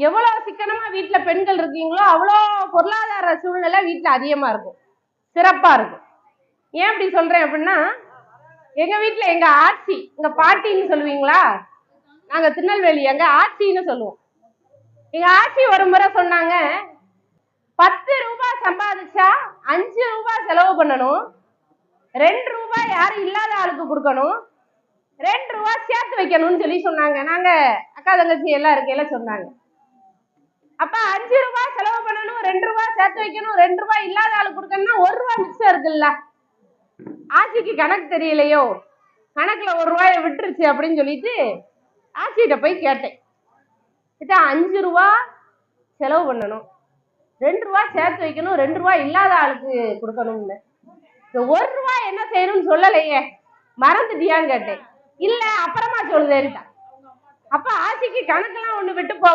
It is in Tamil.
எவ்வளவு சிக்கனமா வீட்டுல பெண்கள் இருக்கீங்களோ அவ்வளோ பொருளாதார சூழ்நிலை வீட்டுல அதிகமா இருக்கும், சிறப்பா இருக்கும். ஏன் அப்படி சொல்றேன் அப்படின்னா, எங்க வீட்டுல எங்க ஆட்சி, எங்க பாட்டின்னு சொல்லுவீங்களா, நாங்க திருநெல்வேலி, எங்க ஆட்சின்னு சொல்லுவோம். எங்க ஆட்சி ஒரு முறை சொன்னாங்க, 10 ரூபாய் சம்பாதிச்சா 5 ரூபாய் செலவு பண்ணணும், 2 ரூபாய் யாரும் இல்லாத ஆளுக்கு கொடுக்கணும், 2 ரூபாய் சேர்த்து வைக்கணும்னு சொல்லி சொன்னாங்க. நாங்க அக்கா தங்கச்சி எல்லாம் இருக்கையில சொன்னாங்க. அப்ப 5 ரூபாய் செலவு பண்ணணும், 2 ரூபாய் சேர்த்து வைக்கணும், 2 ரூபாய் இல்லாத ஆளுக்கு கொடுக்கணும்னா 1 ரூபாய் மிச்சம் இருக்குல்ல. ஆட்சிக்கு கணக்கு தெரியலையோ, கணக்குல 1 ரூபாயை விட்டுருச்சு அப்படின்னு சொல்லிட்டு ஆட்சிகிட்ட போய் கேட்டேன். 5 ரூபாய் செலவு பண்ணணும், 2 ரூபாய் சேர்த்து வைக்கணும், 2 ரூபாய் இல்லாத ஆளுக்கு கொடுக்கணும்னு. 1 ரூபாய் என்ன செய்யணும்னு சொல்லலையே, மறந்துட்டியான்னு கேட்டேன். இல்ல அப்புறமா சொல்லுதேன்ட்டா. அப்ப ஆட்சிக்கு கணக்கெல்லாம் ஒண்ணு விட்டு போ